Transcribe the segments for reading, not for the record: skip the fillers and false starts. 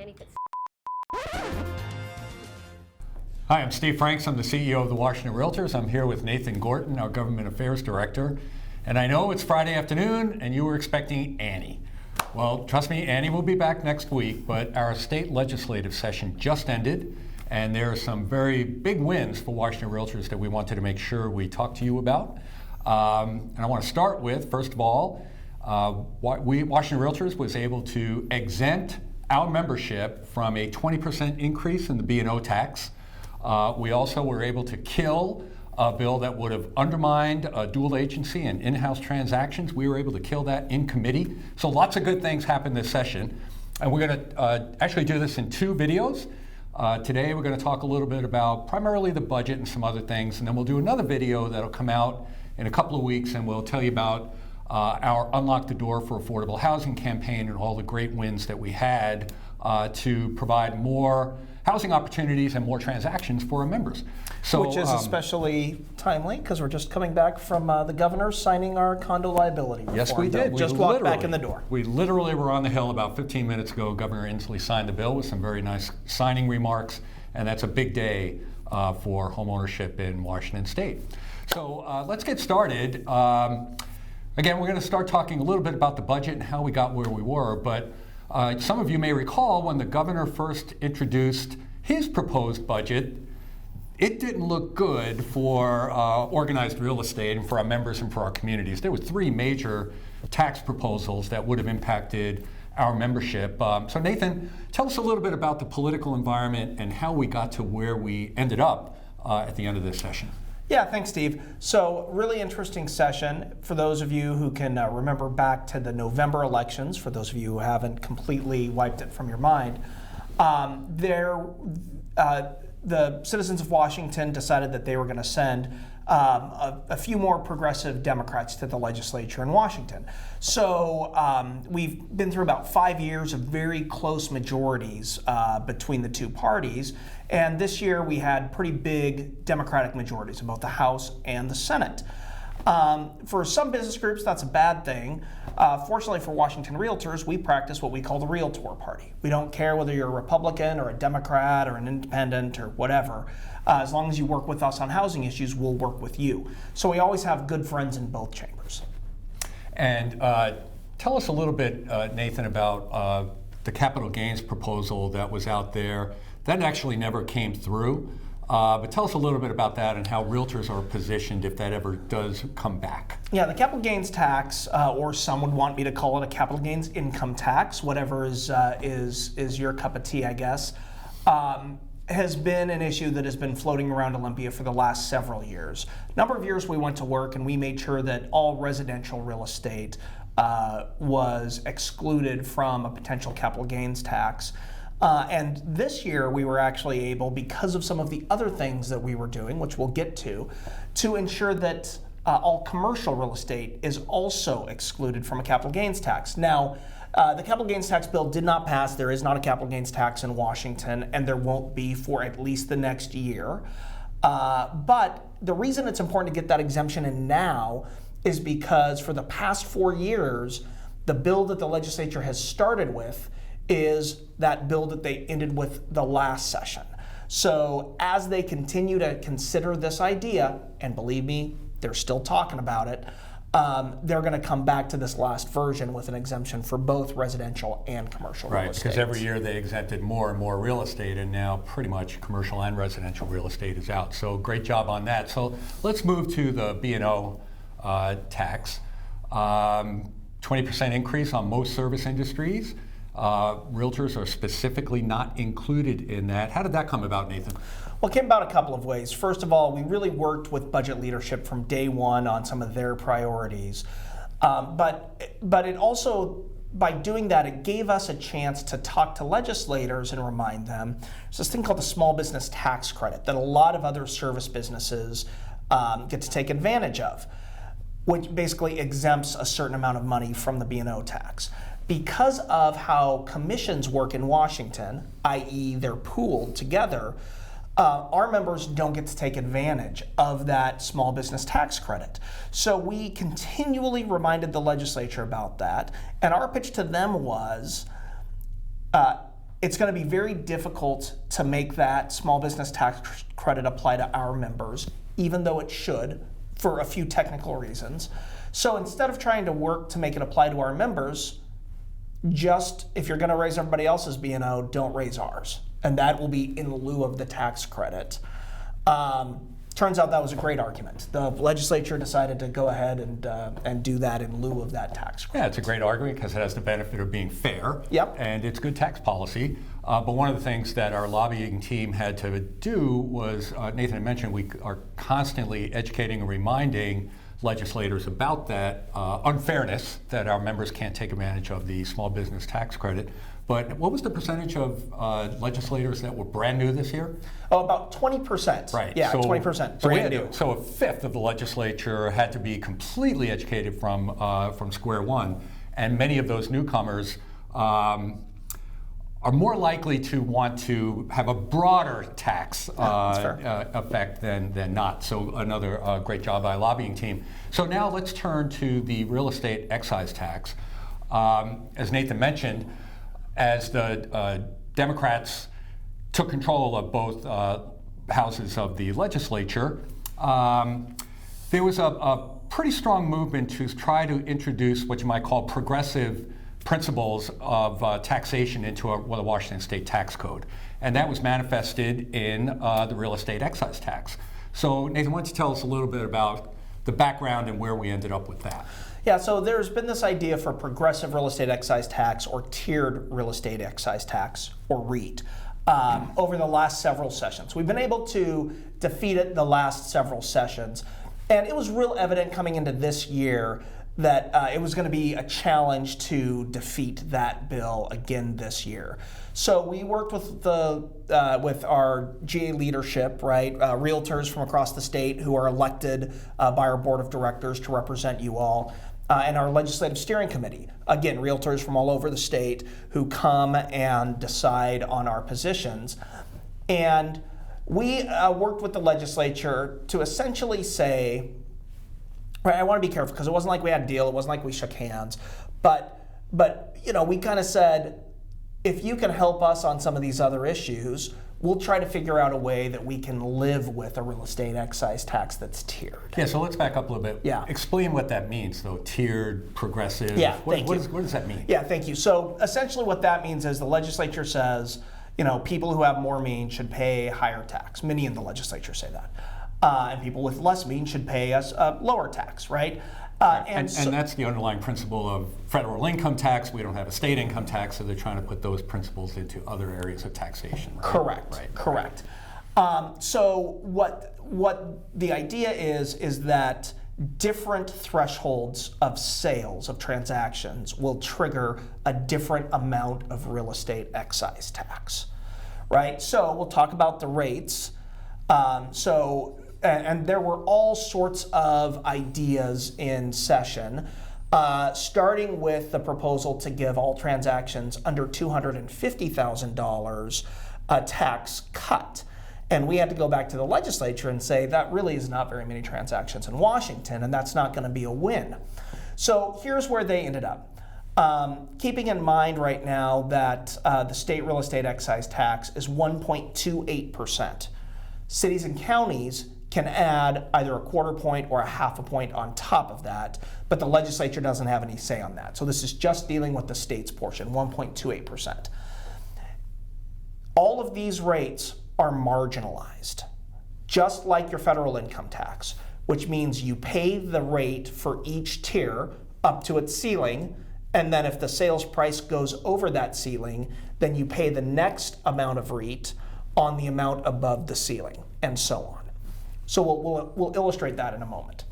Annie Fitz. Hi, I'm Steve Francks. I'm the CEO of the Washington Realtors. I'm here with Nathan Gorton, our Government Affairs Director. And I know it's Friday afternoon and you were expecting Annie. Well, trust me, Annie will be back next week, but our state legislative session just ended and there are some very big wins for Washington Realtors that we wanted to make sure we talk to you about. And I want to start with, first of all, Washington Realtors was able to exempt our membership from a 20% increase in the B&O tax. We also were able to kill a bill that would have undermined dual agency and in-house transactions. We were able to kill that in committee. So lots of good things happened this session. And we're going to actually do this in two videos. Today we're going to talk a little bit about primarily the budget and some other things. And then we'll do another video that'll come out in a couple of weeks and we'll tell you about our Unlock the Door for Affordable Housing campaign and all the great wins that we had to provide more housing opportunities and more transactions for our members. So, which is especially timely because we're just coming back from the governor signing our condo liability reform. Yes, we did. We just walked back in the door. We literally were on the Hill about 15 minutes ago. Governor Inslee signed the bill with some very nice signing remarks, and that's a big day for homeownership in Washington State. So let's get started. Again, we're going to start talking a little bit about the budget and how we got where we were, but some of you may recall when the governor first introduced his proposed budget, it didn't look good for organized real estate and for our members and for our communities. There were three major tax proposals that would have impacted our membership. So Nathan, tell us a little bit about the political environment and how we got to where we ended up at the end of this session. Yeah, thanks, Steve. So really interesting session. For those of you who can remember back to the November elections, for those of you who haven't completely wiped it from your mind, the citizens of Washington decided that they were going to send a few more progressive Democrats to the legislature in Washington. So we've been through about 5 years of very close majorities between the two parties. And this year we had pretty big Democratic majorities in both the House and the Senate. For some business groups, that's a bad thing. Fortunately for Washington Realtors, we practice what we call the Realtor Party. We don't care whether you're a Republican or a Democrat or an independent or whatever. As long as you work with us on housing issues, we'll work with you. So we always have good friends in both chambers. And tell us a little bit, Nathan, about the capital gains proposal that was out there. That actually never came through. But tell us a little bit about that and how realtors are positioned if that ever does come back. Yeah, the capital gains tax, or some would want me to call it a capital gains income tax, whatever is your cup of tea, I guess, has been an issue that has been floating around Olympia for the last several years. A number of years we went to work and we made sure that all residential real estate was excluded from a potential capital gains tax. And this year we were actually able, because of some of the other things that we were doing, which we'll get to ensure that all commercial real estate is also excluded from a capital gains tax. Now, the capital gains tax bill did not pass. There is not a capital gains tax in Washington, and there won't be for at least the next year. But the reason it's important to get that exemption in now is because for the past 4 years, the bill that the legislature has started with is that bill that they ended with the last session. So as they continue to consider this idea, and believe me, they're still talking about it, they're going to come back to this last version with an exemption for both residential and commercial real estate. Right, because every year they exempted more and more real estate, and now pretty much commercial and residential real estate is out. So great job on that. So let's move to the B&O tax. 20% increase on most service industries. Realtors are specifically not included in that. How did that come about, Nathan? Well, it came about a couple of ways. First of all, we really worked with budget leadership from day one on some of their priorities. But it also, by doing that, it gave us a chance to talk to legislators and remind them there's this thing called the small business tax credit that a lot of other service businesses get to take advantage of, which basically exempts a certain amount of money from the B&O tax. Because of how commissions work in Washington, i.e. they're pooled together, our members don't get to take advantage of that small business tax credit. So we continually reminded the legislature about that, and our pitch to them was, It's going to be very difficult to make that small business tax credit apply to our members, even though it should, for a few technical reasons. So instead of trying to work to make it apply to our members, just if you're going to raise everybody else's B&O, don't raise ours. And that will be in lieu of the tax credit. Turns out that was a great argument. The legislature decided to go ahead and do that in lieu of that tax credit. Yeah, it's a great argument because it has the benefit of being fair. Yep. And it's good tax policy. But one of the things that our lobbying team had to do was, Nathan had mentioned, we are constantly educating and reminding legislators about that unfairness that our members can't take advantage of the small business tax credit. But what was the percentage of legislators that were brand new this year? Oh, about 20%. Right. Yeah, so, 20%. So, Brand new. So a fifth of the legislature had to be completely educated from square one, and many of those newcomers are more likely to want to have a broader tax effect than not. So another great job by our lobbying team. So now let's turn to the real estate excise tax. As Nathan mentioned, as the Democrats took control of both houses of the legislature, there was a pretty strong movement to try to introduce what you might call progressive principles of taxation into the Washington State tax code. And that was manifested in the real estate excise tax. So Nathan, why don't you tell us a little bit about the background and where we ended up with that? Yeah, so there's been this idea for progressive real estate excise tax or tiered real estate excise tax, or REIT, over the last several sessions. We've been able to defeat it the last several sessions, and it was real evident coming into this year that it was going to be a challenge to defeat that bill again this year. So we worked with with our GA leadership, right, realtors from across the state who are elected by our board of directors to represent you all, and our legislative steering committee. Again, realtors from all over the state who come and decide on our positions. And we worked with the legislature to essentially say, right, I want to be careful because it wasn't like we had a deal, it wasn't like we shook hands, but you know, we kind of said, if you can help us on some of these other issues, we'll try to figure out a way that we can live with a real estate excise tax that's tiered. Yeah, so let's back up a little bit. Yeah. Explain what that means, though. Tiered, progressive. Yeah, what thank you. What does that mean? Yeah, thank you. So essentially what that means is the legislature says, you know, people who have more means should pay higher tax. Many in the legislature say that. And people with less means should pay us a lower tax, right? And that's the underlying principle of federal income tax. We don't have a state income tax, so they're trying to put those principles into other areas of taxation. Right? Correct. Right. Correct. So what the idea is that different thresholds of sales, of transactions, will trigger a different amount of real estate excise tax, right? So we'll talk about the rates. And there were all sorts of ideas in session, starting with the proposal to give all transactions under $250,000 a tax cut. And we had to go back to the legislature and say that really is not very many transactions in Washington, and that's not going to be a win. So here's where they ended up. Keeping in mind right now that the state real estate excise tax is 1.28%. Cities and counties can add either a quarter point or a half a point on top of that, but the legislature doesn't have any say on that. So this is just dealing with the state's portion, 1.28%. All of these rates are marginalized, just like your federal income tax, which means you pay the rate for each tier up to its ceiling, and then if the sales price goes over that ceiling, then you pay the next amount of REIT on the amount above the ceiling, and so on. So we'll illustrate that in a moment.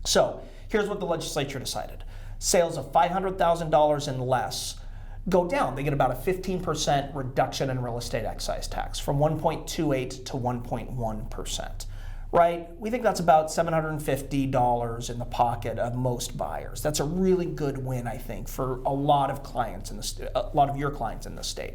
So here's what the legislature decided. Sales of $500,000 and less go down. They get about a 15% reduction in real estate excise tax from 1.28 to 1.1%, right? We think that's about $750 in the pocket of most buyers. That's a really good win, I think, for a lot of clients in a lot of your clients in the state.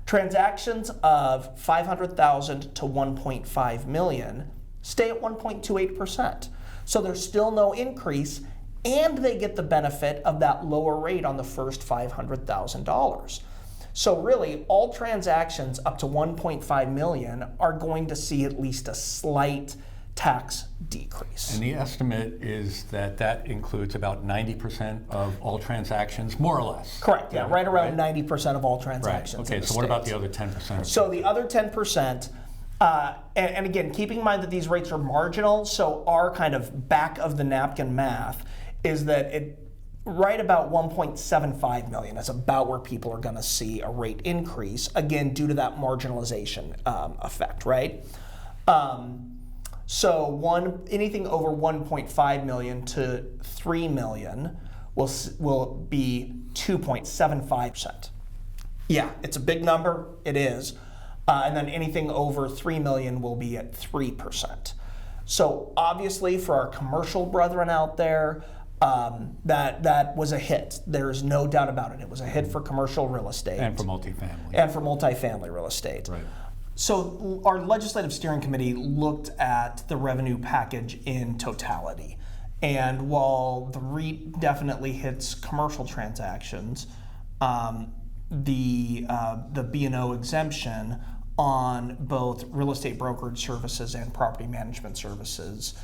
Transactions of $500,000 to $1.5 million stay at 1.28%. So there's still no increase, and they get the benefit of that lower rate on the first $500,000. So really, all transactions up to 1.5 million are going to see at least a slight tax decrease. And the estimate is that that includes about 90% of all transactions, more or less. Correct, yeah, right around 90% of all transactions. Okay, so what about the other 10%? So the other 10%, and again, keeping in mind that these rates are marginal, so our kind of back of the napkin math is that it right about 1.75 million is about where people are going to see a rate increase, again, due to that marginalization effect, right? So anything over 1.5 million to 3 million will be 2.75%. Yeah, it's a big number, it is. And then anything over 3 million will be at 3%. So obviously for our commercial brethren out there, that was a hit. There's no doubt about it. It was a hit for commercial real estate. And for multifamily. And for multifamily real estate. Right. So our legislative steering committee looked at the revenue package in totality. And while the REIT definitely hits commercial transactions, the B&O exemption on both real estate brokerage services and property management services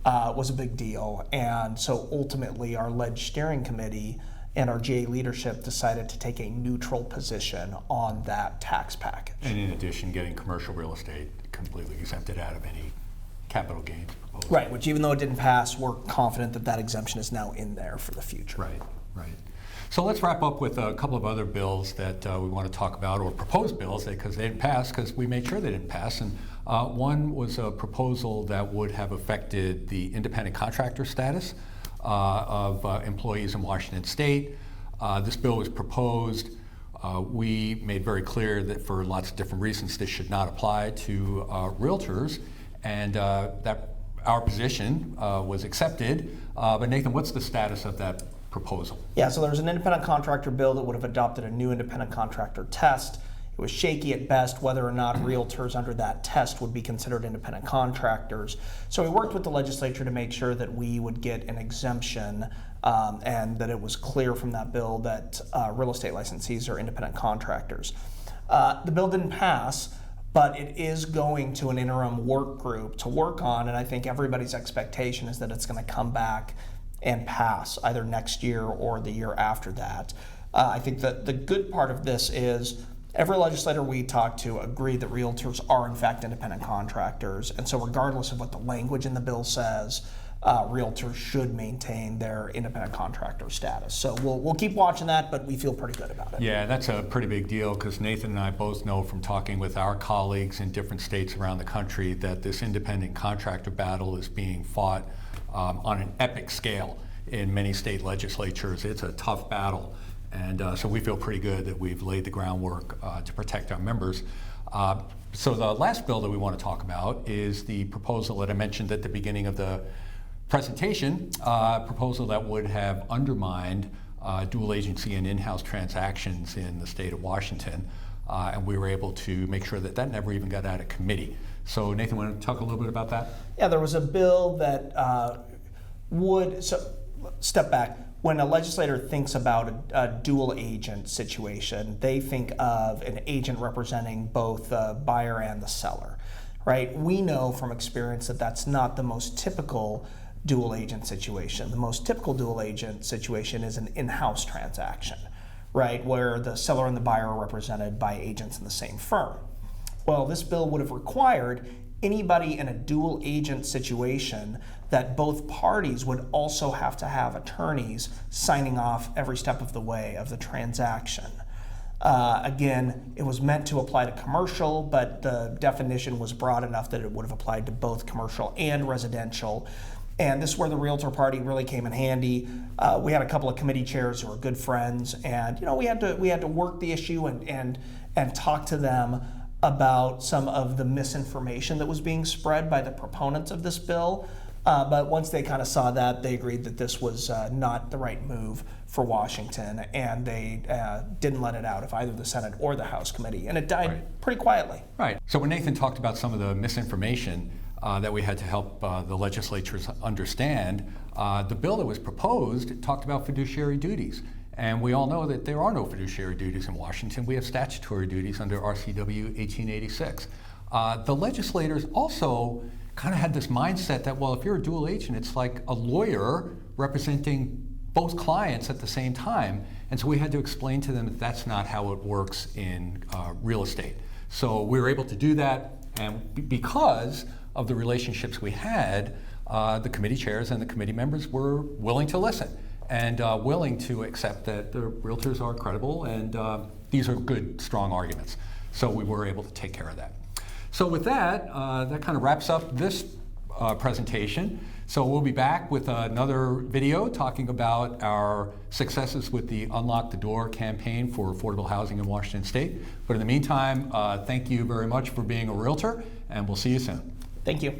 was a big deal. And so ultimately our leg steering committee and our GA leadership decided to take a neutral position on that tax package. And in addition, getting commercial real estate completely exempted out of any capital gains proposal. Right, which even though it didn't pass, we're confident that that exemption is now in there for the future. Right, right. So let's wrap up with a couple of other bills that we want to talk about, or proposed bills, because they didn't pass, because we made sure they didn't pass. And one was a proposal that would have affected the independent contractor status of employees in Washington State. This bill was proposed. We made very clear that for lots of different reasons this should not apply to realtors, and that our position was accepted. But Nathan, what's the status of that proposal? Yeah, so there was an independent contractor bill that would have adopted a new independent contractor test. It was shaky at best whether or not realtors under that test would be considered independent contractors. So we worked with the legislature to make sure that we would get an exemption and that it was clear from that bill that real estate licensees are independent contractors. The bill didn't pass, but it is going to an interim work group to work on, and I think everybody's expectation is that it's going to come back and pass either next year or the year after that. I think that the good part of this is every legislator we talked to agreed that realtors are in fact independent contractors, and so regardless of what the language in the bill says, realtors should maintain their independent contractor status. So we'll keep watching that, but we feel pretty good about it. Yeah, that's a pretty big deal, because Nathan and I both know from talking with our colleagues in different states around the country that this independent contractor battle is being fought on an epic scale in many state legislatures. It's a tough battle, and so we feel pretty good that we've laid the groundwork to protect our members. So the last bill that we want to talk about is the proposal that I mentioned at the beginning of the presentation, proposal that would have undermined dual agency and in-house transactions in the state of Washington, and we were able to make sure that that never even got out of committee. So Nathan, want to talk a little bit about that? Yeah, there was a bill that step back. When a legislator thinks about a dual agent situation, they think of an agent representing both the buyer and the seller, right? We know from experience that that's not the most typical dual agent situation. The most typical dual agent situation is an in-house transaction, right, where the seller and the buyer are represented by agents in the same firm. Well, this bill would have required anybody in a dual agent situation that both parties would also have to have attorneys signing off every step of the way of the transaction. Again, it was meant to apply to commercial, but the definition was broad enough that it would have applied to both commercial and residential. And this is where the realtor party really came in handy. We had a couple of committee chairs who were good friends, and we had to work the issue and talk to them about some of the misinformation that was being spread by the proponents of this bill. But once they kind of saw that, they agreed that this was not the right move for Washington, and they didn't let it out of either the Senate or the House committee, and it died pretty quietly. Right. So when Nathan talked about some of the misinformation that we had to help the legislatures understand, the bill that was proposed talked about fiduciary duties. And we all know that there are no fiduciary duties in Washington. We have statutory duties under RCW 1886. The legislators also kind of had this mindset that, well, if you're a dual agent, it's like a lawyer representing both clients at the same time. And so we had to explain to them that that's not how it works in real estate. So we were able to do that, and because of the relationships we had, the committee chairs and the committee members were willing to listen and willing to accept that the realtors are credible, and these are good, strong arguments. So we were able to take care of that. So with that, that kind of wraps up this presentation. So we'll be back with another video talking about our successes with the Unlock the Door campaign for affordable housing in Washington State. But in the meantime, thank you very much for being a realtor, and we'll see you soon. Thank you.